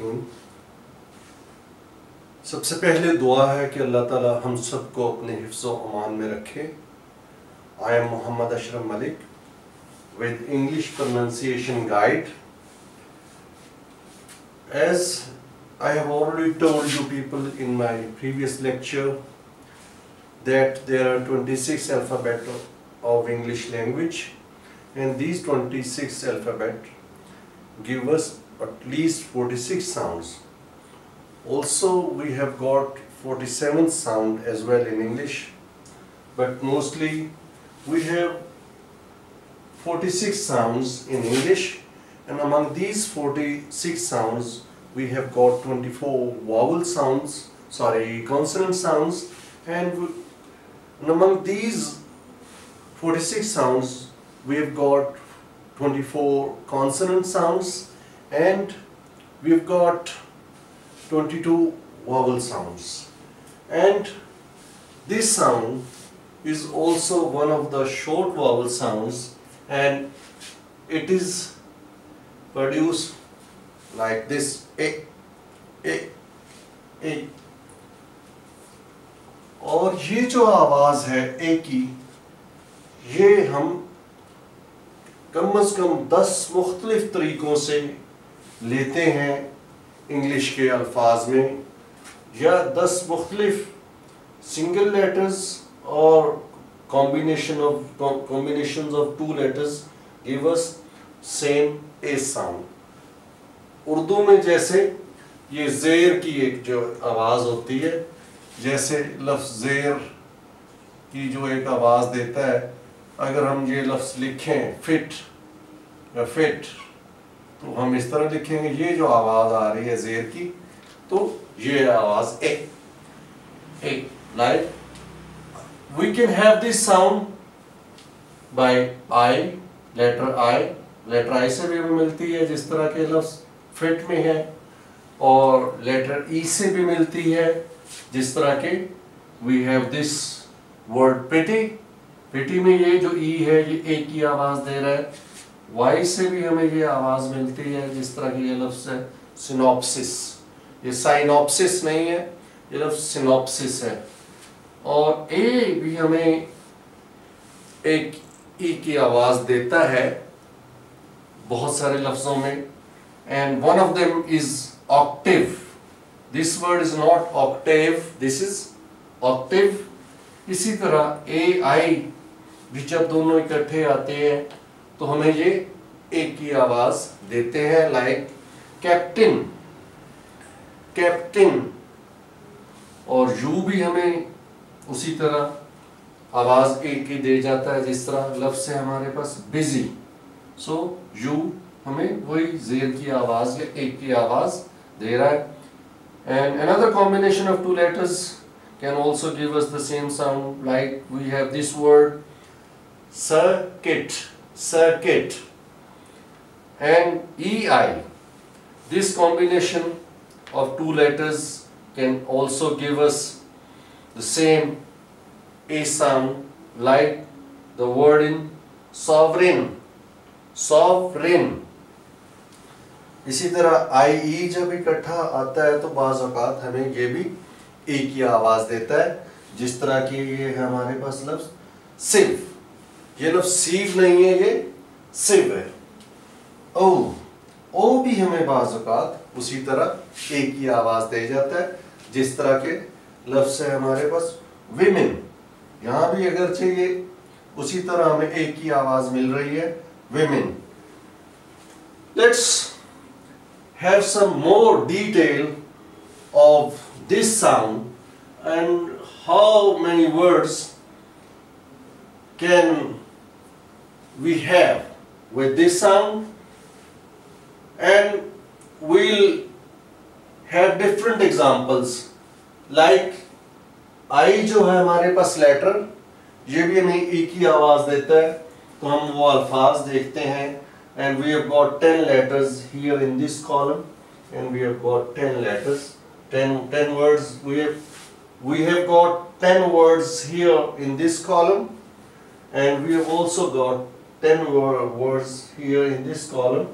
रहीम। सबसे पहले दुआ है कि अल्लाह ताला हम सबको अपने हिफ्ज़ो अमान में रखे। I am Mohammad Ashraf Malik with English pronunciation guide. As I have already told you people in my previous lecture that there are 26 alphabet of English language, and these 26 alphabet give us at least 46 sounds. Also we have got 47 sound as well in English, but mostly we have 46 sounds in English, and among these 46 sounds we have got 24 vowel sounds, consonant sounds, and among these 46 sounds we have got 24 consonant sounds, and we've got 22 vowel sounds. And this sound is also one of the short vowel sounds, and it is produced like this, a. और ये जो आवाज़ है ए की, ये हम कम अज़ कम 10 मुख्तलिफ तरीक़ों से लेते हैं इंग्लिश के अल्फाज में, या 10 मुख्तलिफ सिंगल लेटर्स और combinations of two letters give us same a sound. Urdu में जैसे ये ज़ेर की एक जो आवाज़ होती है, जैसे लफ्ज़ ज़ेर की जो एक आवाज़ देता है, अगर हम ये लफ्ज़ लिखें फिट या फिट, तो हम इस तरह लिखेंगे, ये जो आवाज़ आ रही है ज़ेर की, तो ये आवाज़ ए like we can have this sound by I, letter I से भी मिलती है जिस तरह के लफ्ज़ फिट में है, और लेटर E से भी मिलती है जिस तरह के we have this word pretty में ये जो E है ये A की आवाज़ दे रहा है। Y से भी हमें ये आवाज़ मिलती है जिस तरह की ये लफ्ज़ है सिनॉप्सिस, ये साइनॉप्सिस नहीं है, ये लफ्ज़ सिनॉप्सिस है। और ए भी हमें एक ई की आवाज़ देता है बहुत सारे लफ्ज़ों में, and one of them is Octave. This word is not Octave, this is Octave. इसी तरह ए आई भी जब दोनों इकट्ठे आते हैं तो हमें ये ए की आवाज़ देते हैं, लाइक कैप्टन। और यू भी हमें उसी तरह आवाज़ ए की दे जाता है जिस तरह लफ्ज़ है हमारे पास बिजी। सो यू हमें वही ज़ेर की आवाज़ या ए की आवाज़ दे रहा है। And another combination of two letters can also give us the same sound, like we have this word circuit and E I. This combination of two letters can also give us the same a sound, like the word in sovereign। इसी तरह आई ई जब इकट्ठा आता है तो बाज़ औक़ात हमें ये भी ए की आवाज़ देता है, जिस तरह की ये है हमारे पास लफ्ज़ सिव। ये लफ्ज़ सीव नहीं है, ये सिव है। ओ भी हमें बाज़ औक़ात उसी तरह ए की आवाज़ दे जाता है जिस तरह के लफ्ज़ है हमारे पास विमेन। यहाँ भी अगर चाहिए उसी तरह हमें ए की आवाज़ मिल रही है, women. Let's have some more detail of this sound and how many words can we have with this sound, and we'll have different examples, like I जो है हमारे पास लेटर, ये भी हमें ई की आवाज़ देता है, तो हम वो अल्फाज देखते हैं, and we have got 10 letters here in this column, and we have got 10 letters, 10 words. We have got 10 words here in this column, and we have also got 10 words here in this column,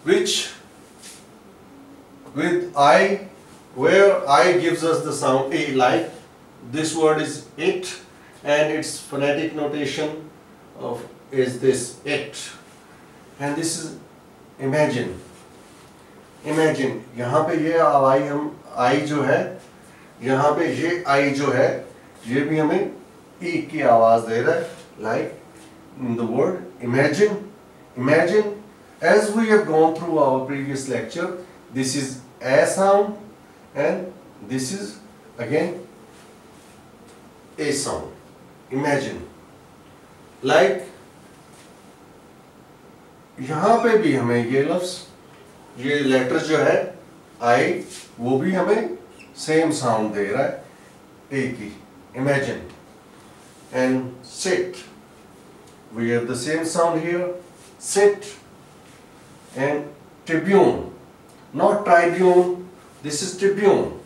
which with I, where I gives us the sound A, like this word is it, and its phonetic notation of is this it, and this is imagine. Imagine यहाँ पे ये आवाज़ हम I जो है, यहाँ पे ये I जो है, ये भी हमें E की आवाज़ दे रहा है, like in the word imagine. Imagine, as we have gone through our previous lecture, this is A sound and this is again A sound. Imagine, like यहाँ पे भी हमें ये लफ्ज़, ये लेटर जो है I, वो भी हमें सेम साउंड दे रहा है A की. Imagine and sit. We have the same sound here. Sit and tribune, not tribune. This is tribune,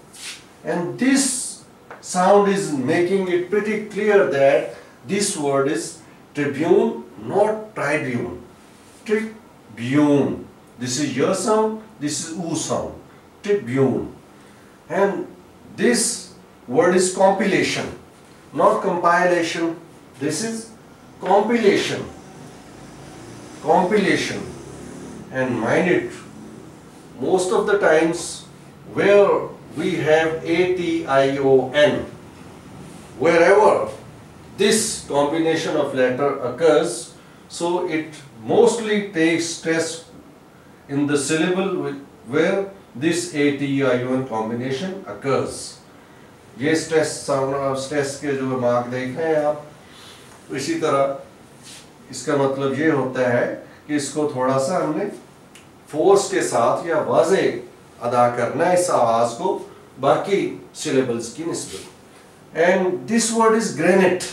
and this sound is making it pretty clear that this word is tribune, not tribune. Tribune. This is your sound. This is oo sound. Tribune, and this word is compilation, not compilation. This is compilation. Compilation. And mind it, most of the times where we have A-T-I-O-N, wherever this combination of letter occurs, so it mostly takes stress in the syllable where this A-T-I-O-N combination occurs. ये stress के जो mark देख रहे हैं आप, इसी तरह इसका मतलब ये होता है कि इसको थोड़ा सा हमने फोर्स के साथ या वाज़े अदा करना है इस आवाज़ को बाकी सिलेबल्स की निस्बत. And this word is granite.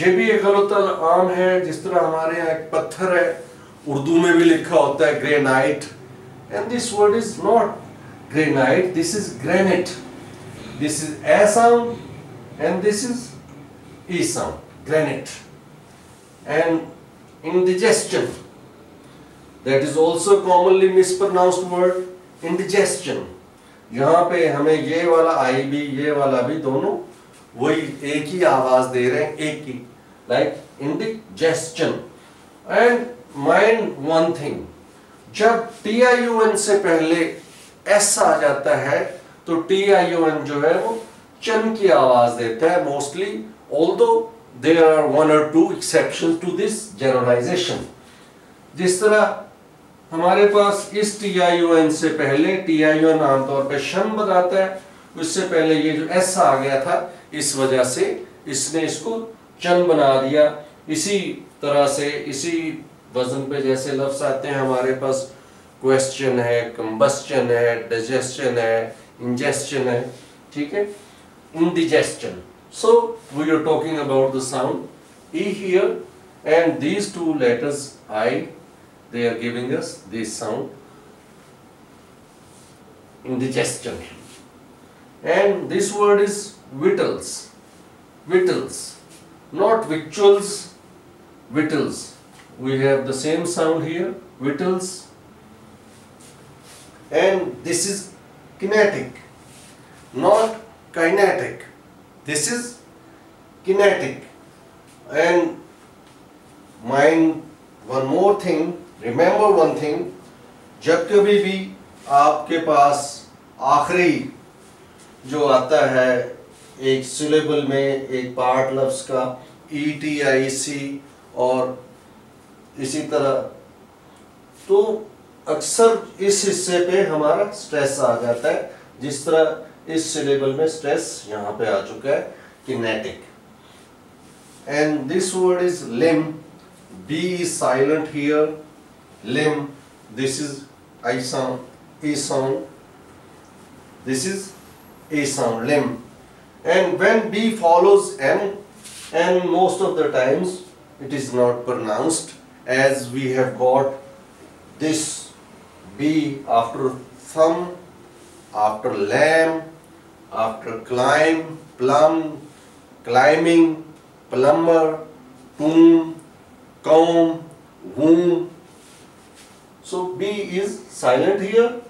ये भी एक गलत आम है, जिस तरह हमारे यहाँ एक पत्थर है, उर्दू में भी लिखा होता है granite, and this word is not granite, this is granite. This is a sound and this is E sound, granite. And indigestion, that is also commonly mispronounced word, indigestion. यहाँ पे हमें ये वाला I भी ये वाला भी दोनों वही एक ही आवाज दे रहे हैं, एक ही, like indigestion. And mind one thing, जब TIUN से पहले S आ जाता है तो TIUN जो है वो चन की आवाज देता है mostly, although there are one or two exceptions to this generalization. जिस तरह हमारे पास इस TIUN से पहले TIUN आमतौर पे शन बताता है, उससे पहले ये जो S आ गया था इस वजह से इसने इसको चन बना दिया. इसी तरह से इसी वजन पे जैसे लफ्ज आते हैं हमारे पास, क्वेश्चन है, कंबस्चन है, डाइजेशन है, इंजेस्शन है, ठीक है, इंडिजेस्शन. So we are talking about the sound E here, and these two letters I, they are giving us this sound indigestion. And this word is victuals. Victuals, not victuals, victuals. We have the same sound here, victuals. And this is kinetic, not kinetic. This is kinetic. And mind one more thing, remember one thing, जब कभी भी आपके पास आखिरी जो आता है एक syllable में एक पार्ट लफ्ज का ETIC और इसी तरह, तो अक्सर इस हिस्से पे हमारा स्ट्रेस आ जाता है, जिस तरह इस सिलेबल में स्ट्रेस यहाँ पे आ चुका है, kinetic. And this word is limb. B is silent here. Limb. This is I sound, E sound. This is A sound, limb. And when B follows M, and most of the times it is not pronounced, as we have got this B after thumb, after lamb, after climb, plum, climbing, plumber, tomb, comb, womb. So B is silent here,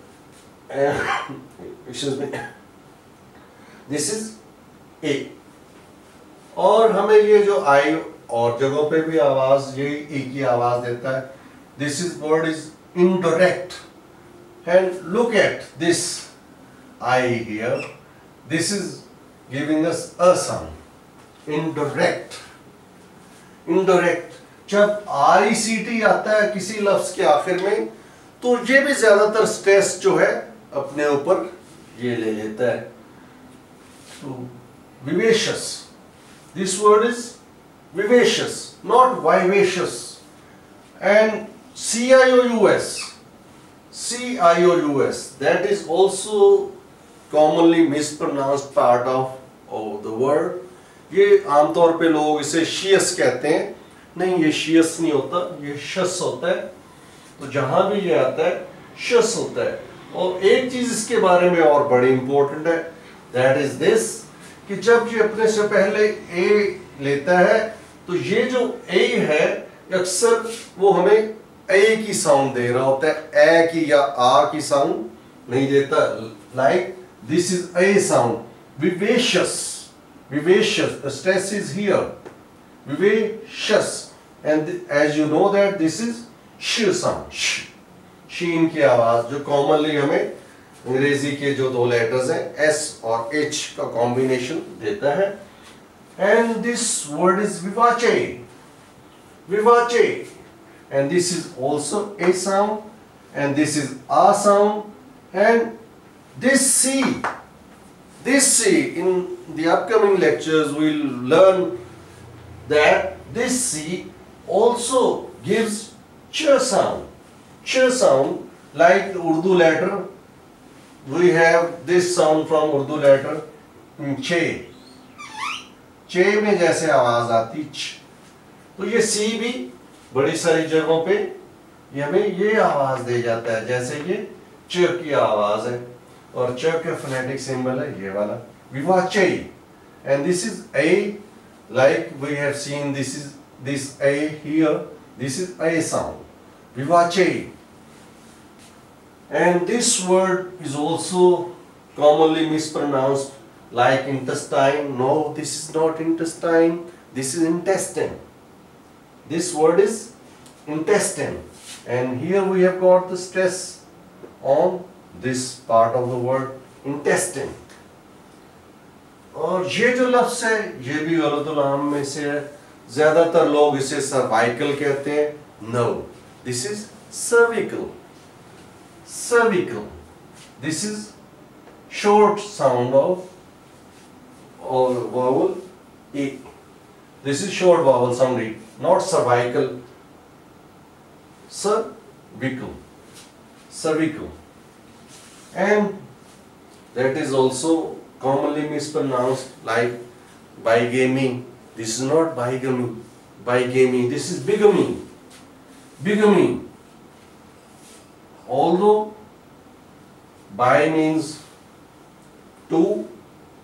excuse me, this is A। और हमें ये जो I और जगहों पे भी आवाज ये E की आवाज देता है। This is word is indirect, and look at this I here, this is giving us a sound, indirect। indirect जब RECT आता है किसी लफ्ज के आखिर में तो ये भी ज्यादातर स्ट्रेस जो है अपने ऊपर ये ले लेता है। तो vivacious, this word is vivacious, not vivacious। and CIOUS, CIOUS, that is also commonly mispronounced part of the word। ये आमतौर पे लोग इसे शियस कहते हैं, नहीं ये शियस नहीं होता, ये शस होता है। तो जहां भी ये आता है शस होता है। और एक चीज इसके बारे में और बड़ी इंपॉर्टेंट है, दैट इज दिस, कि जब ये अपने से पहले ए लेता है तो ये जो ए है अक्सर वो हमें ए की साउंड दे रहा होता है, ए की या आ की साउंड नहीं देता। Like this is a sound, vivacious, vivacious, the stress is here, vivacious, and as you know that this is sh sound, शीन की आवाज जो कॉमनली हमें अंग्रेजी के जो दो लेटर्स हैं एस और एच का कॉम्बिनेशन देता है। And this word is vivace, vivace, and this is also a sound, and this is a sound, and this C in the upcoming lectures we'll learn that this C also gives ch sound, ch sound, like Urdu letter we have this sound from Urdu letter che, che में जैसे आवाज आती च, तो ये C भी बड़ी सारी जगहों पे ये हमें ये आवाज दे जाता है, जैसे ये च की आवाज है और च का फोनेटिक सिंबल है ये वाला vivace. And this is a, like we have seen this is this a here, this is a sound vivace. And this word is also commonly mispronounced like intestine. No, this is not intestine, this is intestine। This word is intestine, and here we have got the stress on this part of the word intestine। और ये जो लफ्ज़ है ये भी गलतुल आम में से है, ज्यादातर लोग इसे सर्वाइकल कहते हैं। No, this is cervical, cervical। This is short sound of or vowel E, this is short vowel sound E, not cervical, cervical, cervical। and that is also commonly mispronounced like bigamy। This is not bigamy, bigamy, this is bigamy, bigamy। although bi means two,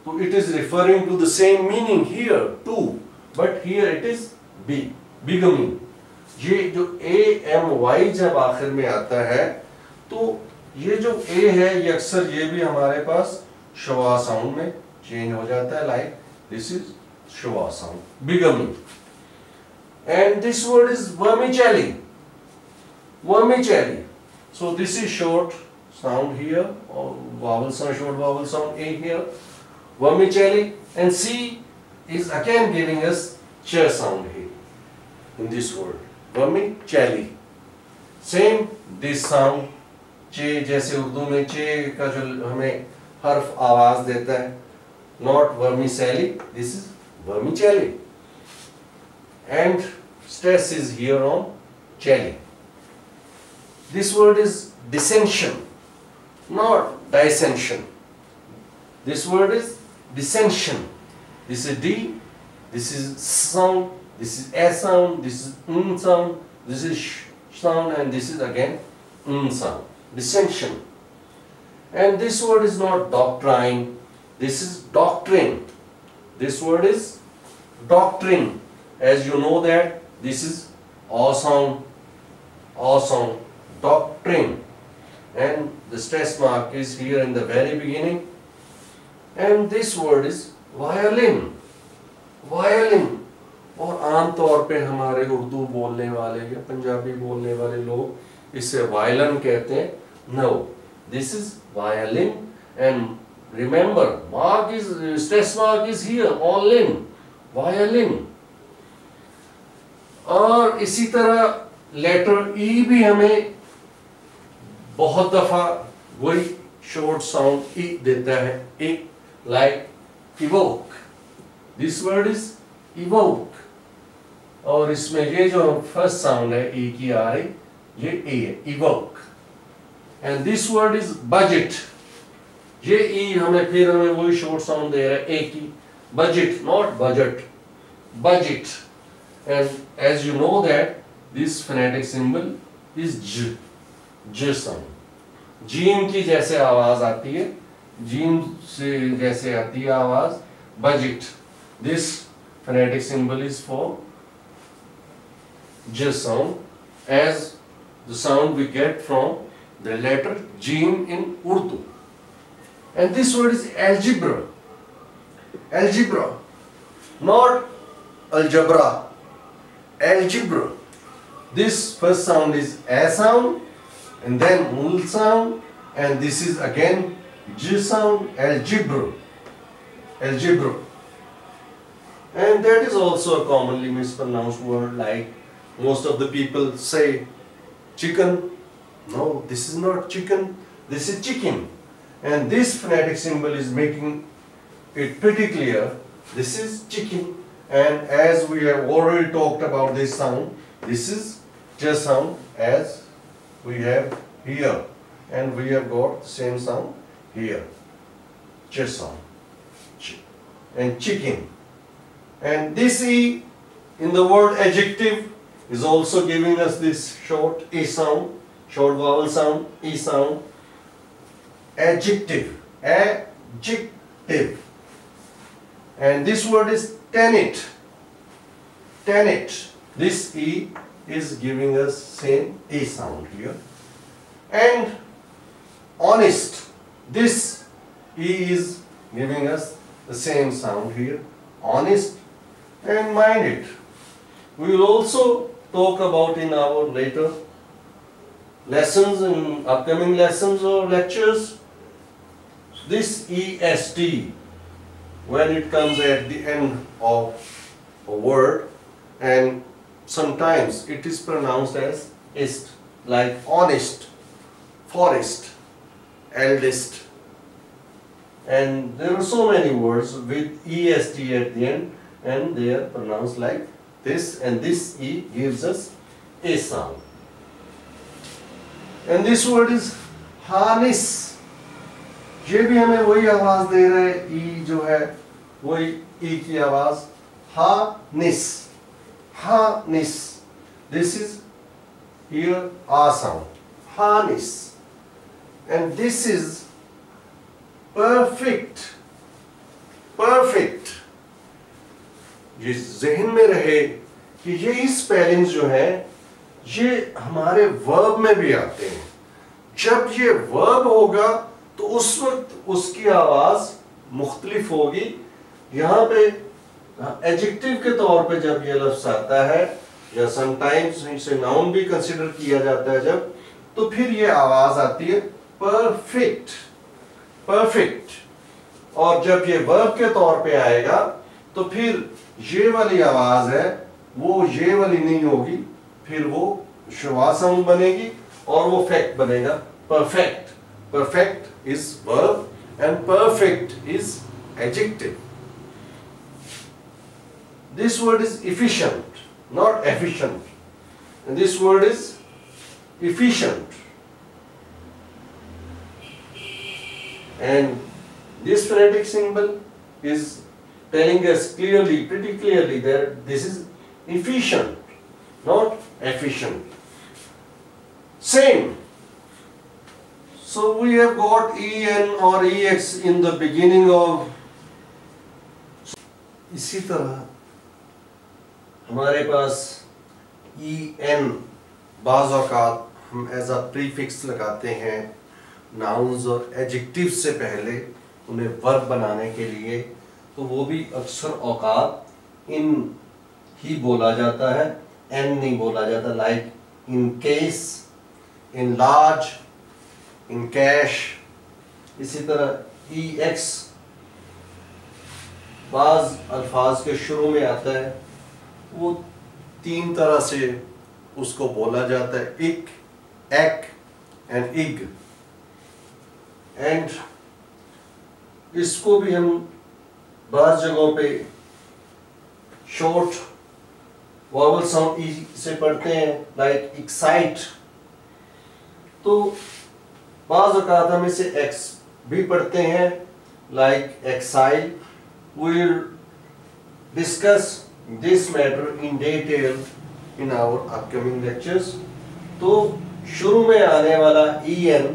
so it is referring to the same meaning here, two, but here it is B, bigamy। ये जो AMY जब आखिर में आता है तो ये जो A है ये अक्सर ये भी हमारे पास शवा साउंड में चेंज हो जाता है, like this is schwa sound, bigamy। and this word is vermicelli, vermicelli। so this is short sound here, or vowel sound, short vowel sound A here, vermicelli। and C is again giving us ch sound here in this word, vermicelli। same this sound चे, जैसे उर्दू में चे का जो हमें हर्फ आवाज देता है, not vermicelli, this is vermicelli। and stress is here on celli। this word is dissension, not dissension। this word is dissension। this is D, this is sound, this is A sound, this is sound, this is sh sound, and this is again sound, dissension। and this word is not doctrine, this is doctrine। this word is doctrine, as you know that this is A sound, A sound, doctrine। and the stress mark is here in the very beginning. And this word is violin. Violin. और आम तौर पे हमारे उर्दू बोलने वाले या पंजाबी बोलने वाले लोग इसे वायलिन कहते हैं. No, this is violin, and remember, mark is stress mark is here on lin, violin. और इसी तरह लेटर ई भी हमें बहुत दफा वही शॉर्ट साउंड ई देता है. E like evoke. This word is evoke. और इसमें ये जो फर्स्ट साउंड है ई की आ रही, ये ए है, evoke. And this word is budget. ये ई हमें वही शॉर्ट साउंड दे रहा है ए की. Budget, not budget, budget. And as you know that this phonetic symbol is j, j sound. Gym की जैसे आवाज आती है, जीम से जैसे आती है आवाज, budget. This phonetic symbol is for j sound, as the sound we get from the letter gym in Urdu. And this word is algebra. Algebra, not algebra. Algebra. This first sound is a sound, and then mul sound, and this is again j sound. Algebra. Algebra. And that is also a commonly mispronounced word, like most of the people say chicken. No, this is not chicken, this is chicken. And this phonetic symbol is making it pretty clear. This is chicken. And as we have already talked about this sound, this is j sound as we have here, and we have got the same sound here, j sound, and chicken. And this e in the word adjective is also giving us this short e sound, short vowel sound, e sound. Adjective, adjective. And this word is tenet. Tenet. This e is giving us same a sound here. And honest. This e is giving us the same sound here. Honest. And mind it. We will also talk about in our later lessons, in upcoming lessons or lectures, this est, when it comes at the end of a word, and sometimes it is pronounced as ist, like honest, forest, eldest. And there are so many words with est at the end, and they are pronounced like this, and this e gives us a sound. And this word is harness. ये भी हमें वही आवाज दे रहा है, ई जो है वही ई की आवाज, harness, harness. This is here a sound, harness. And this is perfect, perfect. ये ज़हन में रहे कि ये स्पेलिंग्स जो है ये हमारे वर्ब में भी आते हैं. जब ये वर्ब होगा तो उस वक्त उसकी आवाज मुख्तलिफ होगी. यहाँ पे एडजेक्टिव के तौर पे जब ये लफ्ज आता है, या समटाइम्स इसे नाउन भी कंसिडर किया जाता है जब, तो फिर ये आवाज आती है परफेक्ट, परफेक्ट. और जब ये वर्ब के तौर पे आएगा तो फिर ये वाली आवाज है वो ये वाली नहीं होगी, फिर वो शुवा साउंड बनेगी और वो फैक्ट बनेगा perfect. Perfect is verb and perfect is adjective. This word is efficient, not efficient. And this word is efficient. And this phonetic symbol is telling us clearly, pretty clearly, that this is efficient, not efficient. Same. So we have got en or ex in the beginning of. इसी तरह हमारे पास en बाज़ औक़ात हम as a prefix लगाते हैं nouns और adjective से पहले उन्हें वर्ब बनाने के लिए, तो वो भी अक्सर औकात इन ही बोला जाता है, एन नहीं बोला जाता। Like in case, in large, in cash. इसी तरह ई एक्स बाज अल्फाज के शुरू में आता है, वो 3 तरह से उसको बोला जाता है, इक, एक एंड इग। एंड इसको भी हम बाज़ जगहों पे शॉर्ट वॉवल साउंड ई से पढ़ते हैं, लाइक एक्साइट। तो बाज़ औक़ात हम इसे एक्स भी पढ़ते हैं, like exile. We will discuss this matter in detail in our upcoming lectures. तो शुरू में आने वाला ई एन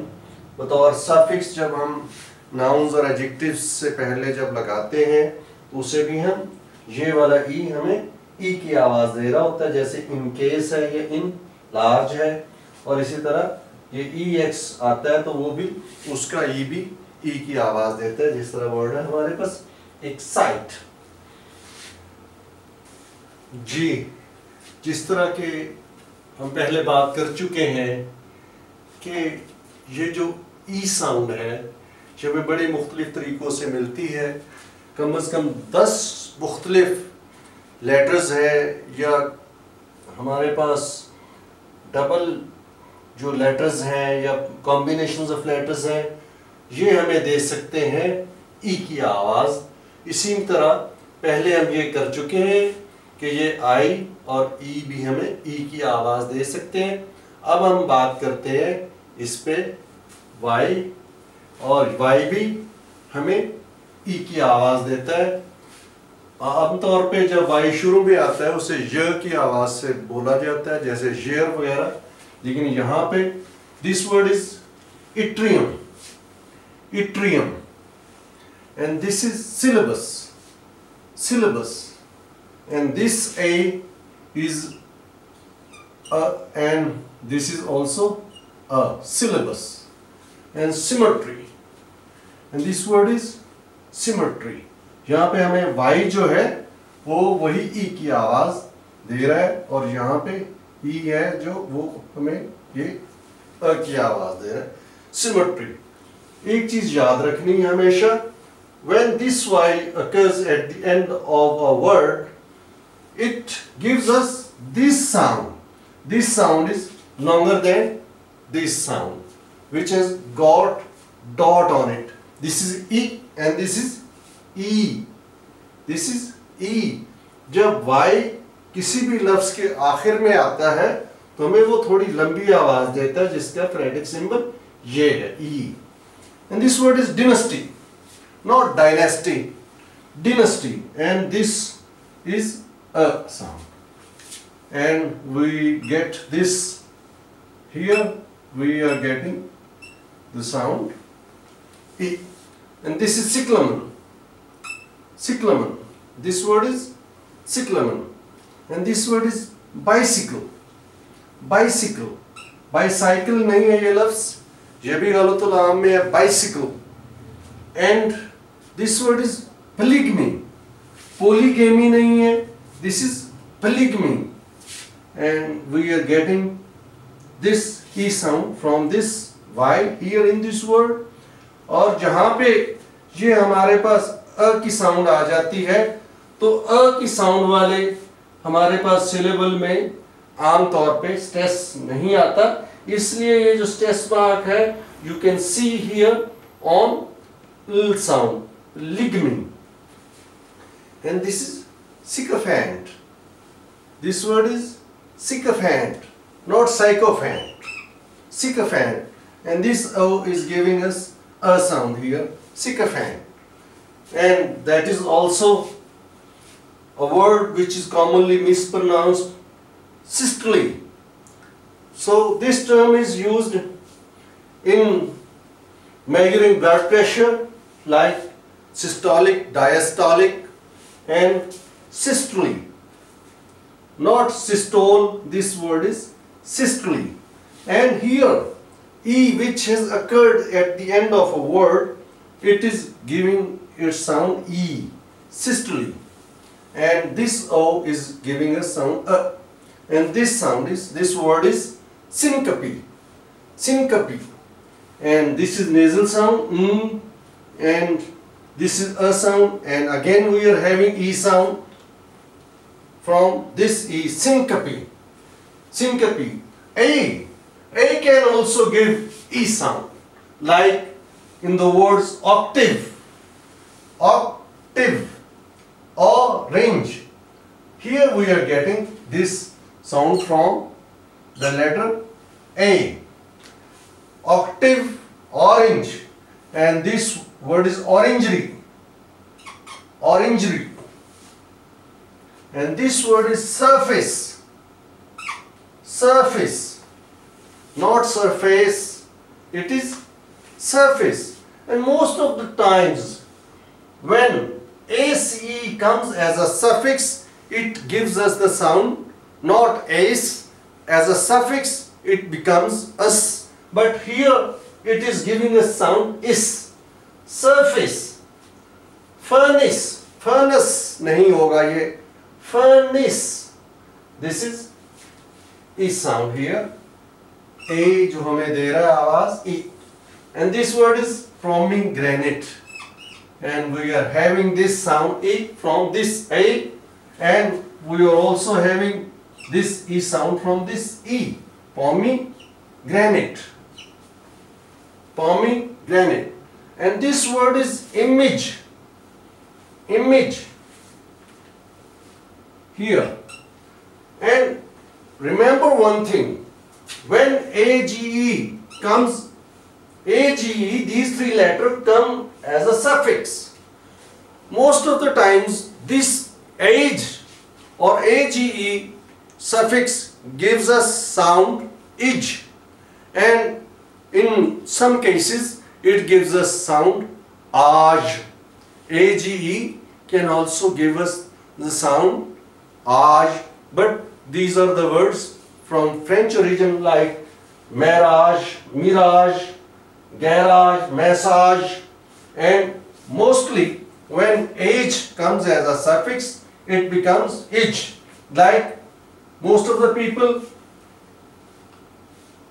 बतौर सफिक्स जब हम नाउन्स और एडजेक्टिव्स से पहले जब लगाते हैं, तो उसे भी हम ये वाला ई हमें ई की आवाज़ दे रहा होता है, जैसे इन केस है, ये इन लार्ज है। और इसी तरह ये ई एक्स आता है तो वो भी उसका ई भी ई की आवाज़ देता है, जिस तरह वर्ड है हमारे पास एक्साइट। जी, जिस तरह के हम पहले बात कर चुके हैं कि ये जो ई साउंड है ये हमें बड़े मुख्तलिफ तरीक़ों से मिलती है। कम से कम 10 मुख्तलिफ लेटर्स है, या हमारे पास डबल जो लेटर्स हैं या कॉम्बिनेशंस ऑफ लेटर्स हैं, ये हमें दे सकते हैं ई की आवाज़। इसी तरह पहले हम ये कर चुके हैं कि ये आई और ई भी हमें ई की आवाज़ दे सकते हैं। अब हम बात करते हैं इस पे वाई, और वाई भी हमें ई की आवाज़ देता है। आमतौर पे जब वाई शुरू में आता है उसे य की आवाज़ से बोला जाता है, जैसे शेयर वगैरह। लेकिन यहाँ पे this word is yttrium, yttrium, and this is syllabus, syllabus, and this a is a, and this is also a syllabus, and symmetry, and this word is symmetry। यहाँ पे हमें y जो है वो वही e की आवाज़ दे रहा है, और यहाँ पे e है जो वो हमें ये a की आवाज़ दे रहा है। symmetry, एक चीज़ याद रखनी है हमेशा, when this y occurs at the end of a word, it gives us this sound. This sound is longer than this sound, which has got dot on it. This is e and this is e. This is e. जब y किसी भी लफ्ज़ के आखिर में आता है तो हमें वो थोड़ी लंबी आवाज़ देता है, जिसका फोनेटिक सिंबल ये है, e. And this word is dynasty, not dynasty, dynasty, and this is a sound, and we get this here, we are getting the sound e, and this is cyclamen, cyclamen, this word is cyclamen, and this word is bicycle, bicycle, bicycle नहीं है ये लफ्ज़, ये भी गलतुल आम में है, bicycle। And this word is polygamy, polygamy नहीं है, this is polygamy, and we are getting this e sound from this y here in this word। और जहाँ पे ये हमारे पास अ की साउंड आ जाती है, तो अ की साउंड वाले हमारे पास सिलेबल में आम तौर पे स्ट्रेस नहीं आता, इसलिए ये जो स्ट्रेस मार्क है you can see here on l sound, ligamy, and this is sycophant. This word is sycophant, not sycophant, sycophant, and this o is giving us a sound here, sycophant, and that is also a word which is commonly mispronounced systole. So this term is used in measuring blood pressure, like systolic, diastolic, and systole, not systole. This word is systole, and here E which has occurred at the end of a word, it is giving its sound E, systole. And this O is giving a sound A. And this word is syncope. Syncope. And this is nasal sound, and this is A sound, and again we are having E sound from this E, syncope. Syncope. A can also give E sound, like in the words octave, octave, orange. Here we are getting this sound from the letter A. Octave, orange, and this word is orangery, orangery. And this word is surface, surface, not surface, it is surface. And most of the times when ACE comes as a suffix, it gives us the sound, not ace. As a suffix, it becomes us. But here it is giving us sound is. Surface, furnace, furnace नहीं होगा ये, furnace. This is E sound here. A जो हमें दे रहा है आवाज E. And this word is pomegranate. And we are having this sound E from this A, and we are also having this E sound from this E. Pomegranate. Pomegranate. And this word is image. Image. Here. And remember one thing. When AGE comes, AGE, these three letters come as a suffix. Most of the times this age or AGE suffix gives us sound ij, and in some cases it gives us sound aj. AGE can also give us the sound aj, but these are the words from French origin like mirage, mirage, garage, massage, and mostly when age comes as a suffix, it becomes ij. Like most of the people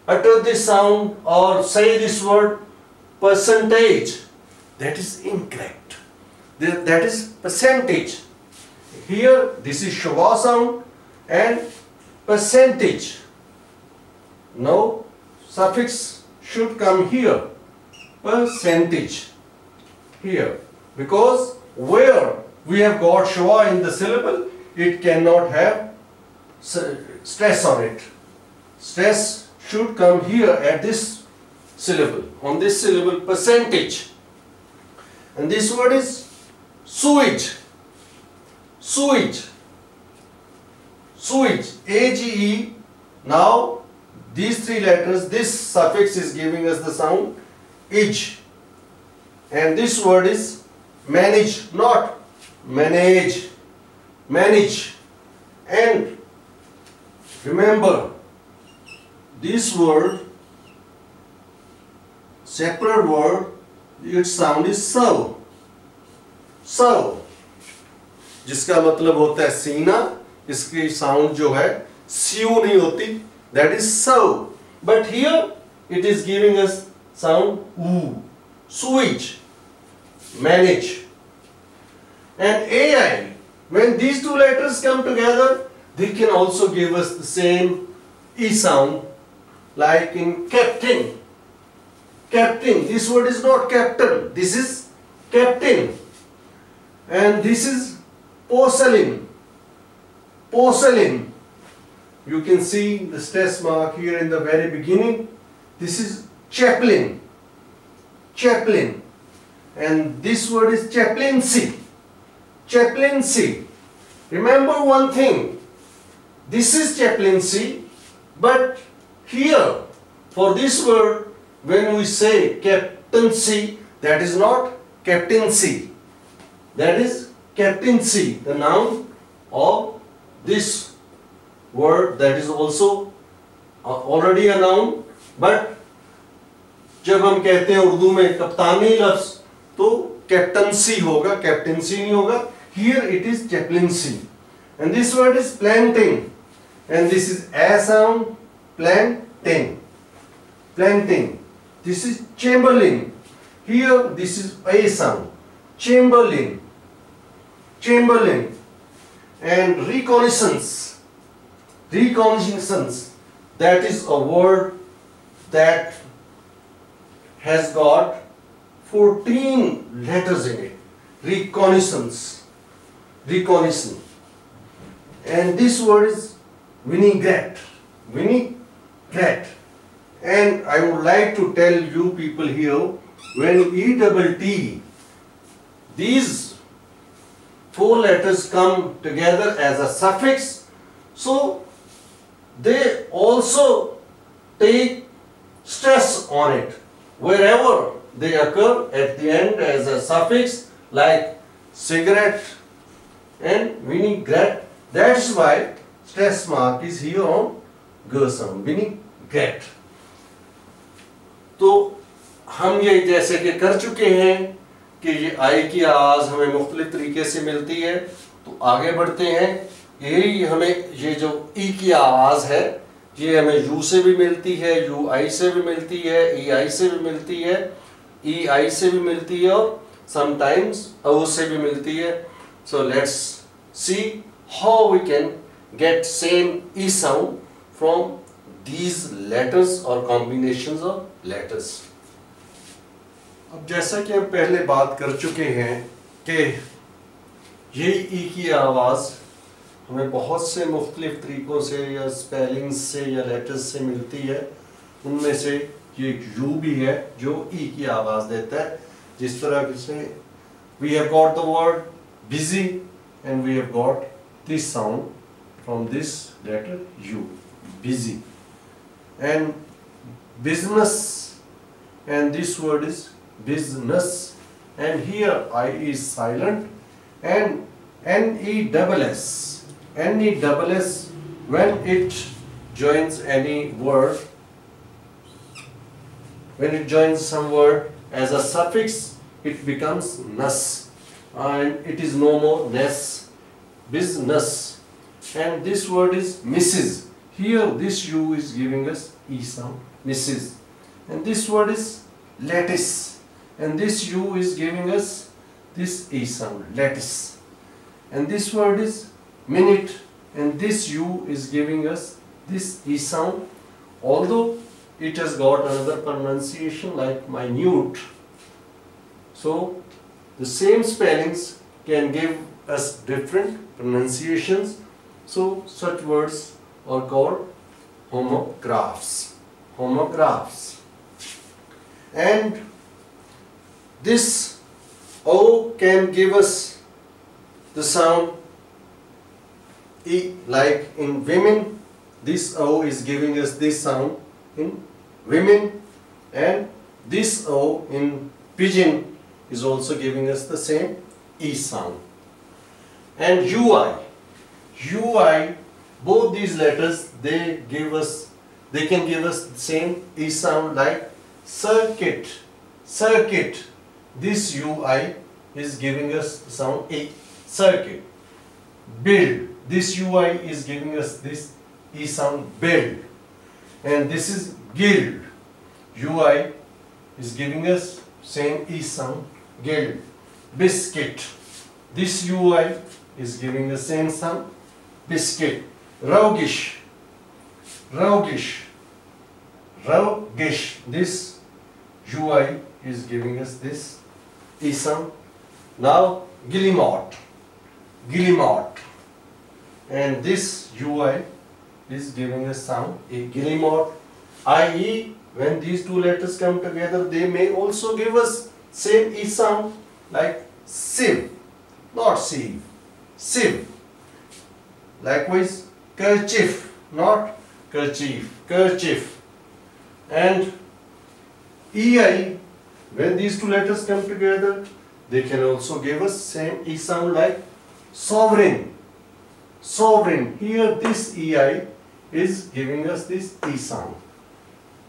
utter this sound or say this word percentage. That is incorrect. That is percentage. Here this is schwa sound and percentage. No, suffix should come here, percentage, here, because where we have got schwa in the syllable, it cannot have stress on it. Stress should come here at this syllable, on this syllable, percentage. And this word is sewage, sewage, sewage, AGE. Now these three letters, this suffix is giving us the sound ij. And this word is manage, not manage, manage. And remember, this word, separate word, its sound is serve, serve, जिसका मतलब होता है सीना, इसकी sound जो है स्यू नहीं होती, that is serve. But here it is giving us sound oo, sewage, manage. And AI, when these two letters come together, they can also give us the same E sound, like in captain. Captain, this word is not captain, this is captain. And this is porcelain, porcelain. You can see the stress mark here in the very beginning. This is chaplain, chaplain. And this word is chaplaincy, chaplaincy. Remember one thing, this is chaplaincy, but here for this word, when we say captaincy, that is not captaincy, that is captaincy, the noun of this word, that is also already a noun, but जब हम कहते हैं उर्दू में कप्तानी लफ्ज, तो captaincy होगा, captaincy नहीं होगा. Here it is chaplaincy. And this word is planting. And this is a sound, planting. Planting. This is chamberlain. Here this is a sound. Chamberlain. Chamberlain. And reconnaissance. Reconnaissance. That is a word that has got 14 letters in it. Reconnaissance. Reconnaissance. And this word is vinaigrette. Vinaigrette. And I would like to tell you people here, when ETT, these 4 letters come together as a suffix, so they also take stress on it. Wherever they occur at the end as a suffix, like cigarette and vinaigrette, that's why stress mark is here on g sound, vinaigrette. तो हम ये जैसे कि कर चुके हैं कि ये आई की आवाज हमें मुख्तलिफ तरीके से मिलती है, तो आगे बढ़ते हैं. यही हमें ये जो ई की आवाज है, ये हमें यू से भी मिलती है, यू आई से भी मिलती है, ई आई से भी मिलती है, ई आई से भी मिलती है, और समटाइम्स ओ से भी मिलती है. So let's see how we can get same E sound from these letters or combinations of letters. अब जैसा कि हम पहले बात कर चुके हैं कि ये ई की आवाज़ हमें बहुत से मुख्तलिफ तरीक़ों से या स्पेलिंग्स से या लेटर्स से मिलती है. उनमें से ये यू भी है जो ई की आवाज़ देता है. जिस तरह से we have got the word busy and we have got this sound from this letter U, busy. And business, and this word is business, and here I is silent, and NESS, NESS, when it joins any word, when it joins some word as a suffix, it becomes ness, and it is no more ness, business. And this word is Mrs. Here this U is giving us E sound, Mrs. And this word is lattice, and this U is giving us this E sound, lattice. And this word is minute, and this U is giving us this E sound, although it has got another pronunciation like minute. So the same spellings can give us different pronunciations. So such words are called homographs. Homographs. And this O can give us the sound E, like in women. This O is giving us this sound in women, and this O in pigeon is also giving us the same E sound. And UI, both these letters, they can give us the same E sound, like circuit, circuit. This UI is giving us the sound E, circuit. Build, this UI is giving us this E sound, build. And this is guild, UI is giving us same E sound, guild. Biscuit, this UI is giving the same sound, biscuit. Roguish, roguish, roguish. This UI is giving us this E sound. Now Guillemot, Guillemot, and this UI is giving us sound a Guillemot. IE, when these two letters come together, they may also give us same E sound, like sieve, not sieve, sieve. Likewise kerchief, not kerchief, kerchief. And EI, when these two letters come together, they can also give us same E sound, like sovereign, sovereign. Here this EI is giving us this E sound.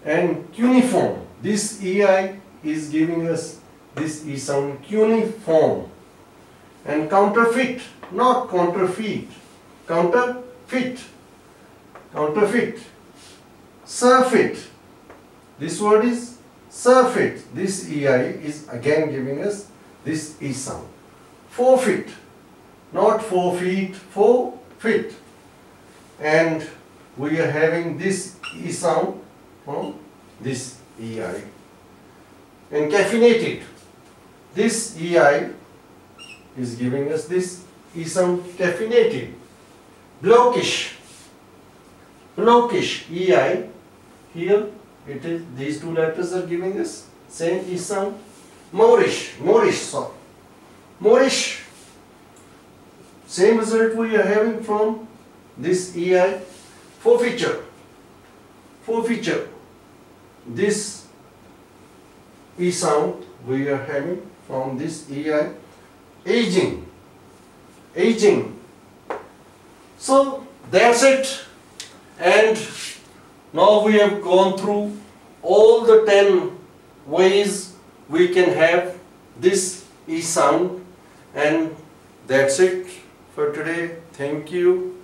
And cuneiform, This EI is giving us this E sound cuneiform. And counterfeit, not counterfeit, counterfeit, counterfeit, surfeit. This word is surfeit. This EI is again giving us this E sound. Forfeit, not 4 feet, forfeit. And we are having this E sound from this EI. And caffeinated, this EI is giving us this E sound, caffeinated. Blockish, blockish EI, here it is, these two letters are giving us same E sound. Moorish, Moorish, same result we are having from this EI. Forfeiture, forfeiture, this E sound we are having from this EI. Aging, aging. So that's it, and now we have gone through all the 10 ways we can have this E sound, and that's it for today. Thank you.